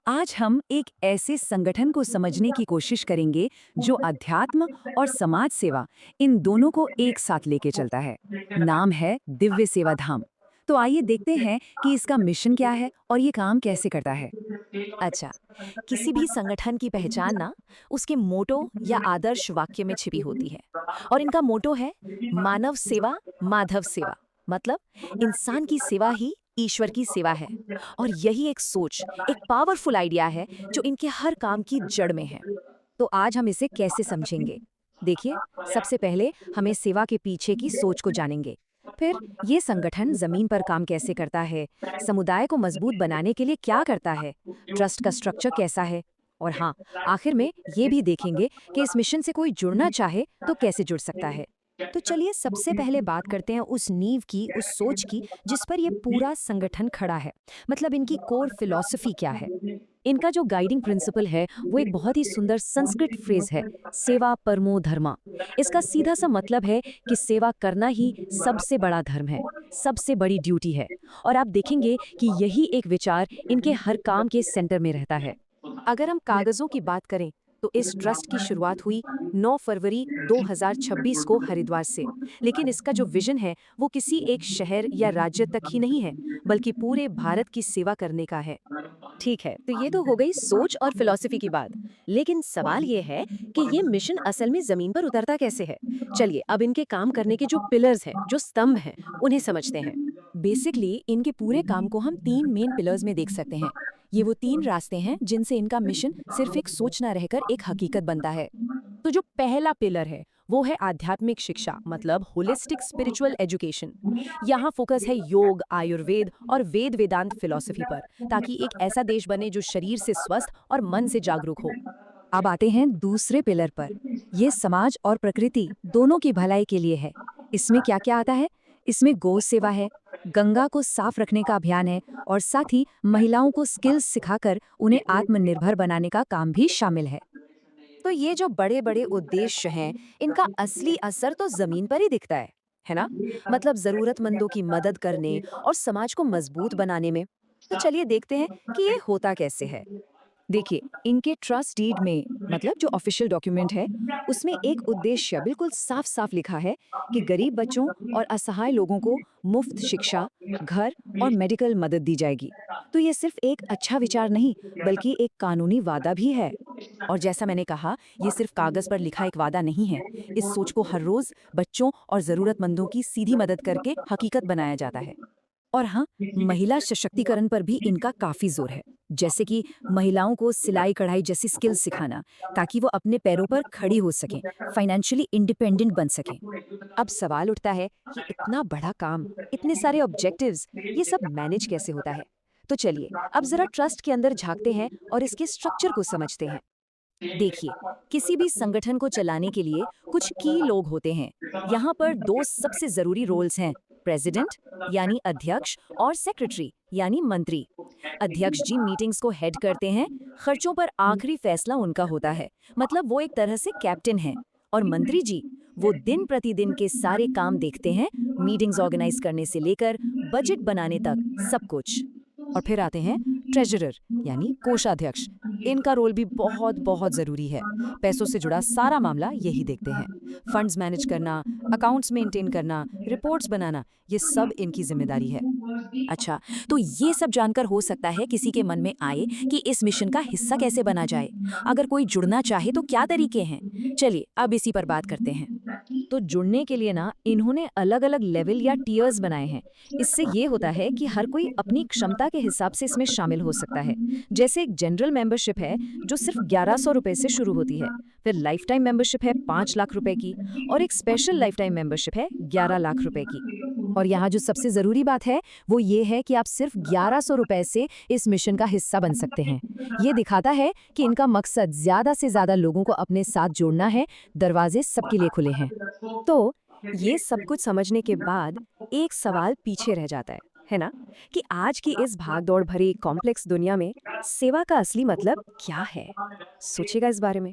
आज हम एक ऐसे संगठन को समझने की कोशिश करेंगे जो अध्यात्म और समाज सेवा इन दोनों को एक साथ लेके चलता है। नाम है दिव्य सेवा धाम। तो आइए देखते हैं कि इसका मिशन क्या है और ये काम कैसे करता है। अच्छा, किसी भी संगठन की पहचान ना उसके मोटो या आदर्श वाक्य में छिपी होती है। और इनका मोटो है मानव सेवा माधव सेवा। मतलब इंसान की सेवा ही ईश्वर की सेवा है। और यही एक सोच, एक पावरफुल आइडिया है जो इनके हर काम की जड़ में है। तो आज हम इसे कैसे समझेंगे? देखिए, सबसे पहले हमें सेवा के पीछे की सोच को जानेंगे। फिर ये संगठन जमीन पर काम कैसे करता है, समुदाय को मजबूत बनाने के लिए क्या करता है, ट्रस्ट का स्ट्रक्चर कैसा है, और हाँ, आखिर में ये भी देखेंगे कि इस मिशन से कोई जुड़ना चाहे तो कैसे जुड़ सकता है। तो चलिए सबसे पहले बात करते हैं उस नींव की, उस सोच की जिस पर ये पूरा संगठन खड़ा है। मतलब इनकी कोर फिलॉसफी क्या है। इनका जो गाइडिंग प्रिंसिपल है वो एक बहुत ही सुंदर संस्कृत फ्रेज है, सेवा परमो धर्मा। इसका सीधा सा मतलब है कि सेवा करना ही सबसे बड़ा धर्म है, सबसे बड़ी ड्यूटी है। और आप देखेंगे कि यही एक विचार इनके हर काम के सेंटर में रहता है। अगर हम कागजों की बात करें तो इस ट्रस्ट की शुरुआत हुई 9 फरवरी 2026 को हरिद्वार से। लेकिन इसका जो विजन है वो किसी एक शहर या राज्य तक ही नहीं है, बल्कि पूरे भारत की सेवा करने का है। ठीक है, तो ये तो हो गई सोच और फिलॉसफी की बात। लेकिन सवाल ये है कि ये मिशन असल में जमीन पर उतरता कैसे है। चलिए अब इनके काम करने के जो पिलर्स हैं, जो स्तंभ हैं, उन्हें समझते हैं। बेसिकली इनके पूरे काम को हम तीन मेन पिलर्स में देख सकते हैं। ये वो तीन रास्ते हैं जिनसे इनका मिशन सिर्फ एक सोच ना रहकर एक हकीकत बनता है। तो जो पहला पिलर है वो है आध्यात्मिक शिक्षा, मतलब होलिस्टिक स्पिरिचुअल एजुकेशन। यहाँ फोकस है योग, आयुर्वेद और वेद वेदांत फिलॉसफी पर, ताकि एक ऐसा देश बने जो शरीर से स्वस्थ और मन से जागरूक हो। अब आते हैं दूसरे पिलर पर। ये समाज और प्रकृति दोनों की भलाई के लिए है। इसमें क्या क्या आता है? इसमें गौ सेवा है, गंगा को साफ रखने का अभियान है, और साथ ही महिलाओं को स्किल्स सिखाकर उन्हें आत्मनिर्भर बनाने का काम भी शामिल है। तो ये जो बड़े बड़े उद्देश्य हैं, इनका असली असर तो जमीन पर ही दिखता है ना। मतलब जरूरतमंदों की मदद करने और समाज को मजबूत बनाने में। तो चलिए देखते हैं कि ये होता कैसे है। देखिए, इनके ट्रस्ट डीड में, मतलब जो ऑफिशियल डॉक्यूमेंट है, उसमें एक उद्देश्य बिल्कुल साफ साफ लिखा है कि गरीब बच्चों और असहाय लोगों को मुफ्त शिक्षा, घर और मेडिकल मदद दी जाएगी। तो ये सिर्फ एक अच्छा विचार नहीं, बल्कि एक कानूनी वादा भी है। और जैसा मैंने कहा, ये सिर्फ कागज पर लिखा एक वादा नहीं है। इस सोच को हर रोज बच्चों और जरूरतमंदों की सीधी मदद करके हकीकत बनाया जाता है। और हाँ, महिला सशक्तिकरण पर भी इनका काफी जोर है। जैसे कि महिलाओं को सिलाई कढ़ाई जैसी स्किल्स सिखाना, ताकि वो अपने पैरों पर खड़ी हो सकें, फाइनेंशियली इंडिपेंडेंट बन सकें। अब सवाल उठता है कि इतना बड़ा काम, इतने सारे ऑब्जेक्टिव्स, ये सब मैनेज कैसे होता है। तो चलिए अब जरा ट्रस्ट के अंदर झांकते हैं और इसके स्ट्रक्चर को समझते हैं। देखिए, किसी भी संगठन को चलाने के लिए कुछ की लोग होते हैं। यहाँ पर दो सबसे जरूरी रोल्स हैं, प्रेसिडेंट यानी अध्यक्ष और सेक्रेटरी यानी मंत्री। अध्यक्ष जी मीटिंग्स को हेड करते हैं, खर्चों पर आखिरी फैसला उनका होता है, मतलब वो एक तरह से कैप्टन हैं। और मंत्री जी, वो दिन प्रतिदिन के सारे काम देखते हैं, मीटिंग्स ऑर्गेनाइज करने से लेकर बजट बनाने तक सब कुछ। और फिर आते हैं ट्रेजरर यानी कोषाध्यक्ष। इनका रोल भी बहुत बहुत ज़रूरी है। पैसों से जुड़ा सारा मामला यही देखते हैं। फंड्स मैनेज करना, अकाउंट्स मेंटेन करना, रिपोर्ट्स बनाना, ये सब इनकी जिम्मेदारी है। अच्छा, तो ये सब जानकर हो सकता है किसी के मन में आए कि इस मिशन का हिस्सा कैसे बना जाए। अगर कोई जुड़ना चाहे तो क्या तरीके हैं? चलिए अब इसी पर बात करते हैं। तो जुड़ने के लिए ना इन्होंने अलग अलग लेवल या टीयर्स बनाए हैं। इससे ये होता है कि हर कोई अपनी क्षमता के हिसाब से इसमें शामिल हो सकता है। जैसे एक जनरल मेंबरशिप है जो सिर्फ 1100 रुपए से शुरू होती है। फिर लाइफ टाइम मेंबरशिप है 5 लाख रुपए की। और एक स्पेशल लाइफ टाइम मेंबरशिप है 11 लाख रुपए की। और यहाँ जो सबसे जरूरी बात है वो ये है कि आप सिर्फ 1100 रुपए से इस मिशन का हिस्सा बन सकते हैं। ये दिखाता है कि इनका मकसद ज्यादा से ज्यादा लोगों को अपने साथ जोड़ना है। दरवाजे सबके लिए खुले हैं। तो ये सब कुछ समझने के बाद एक सवाल पीछे रह जाता है ना, कि आज की इस भागदौड़ भरी कॉम्प्लेक्स दुनिया में सेवा का असली मतलब क्या है। सोचिएगा इस बारे में।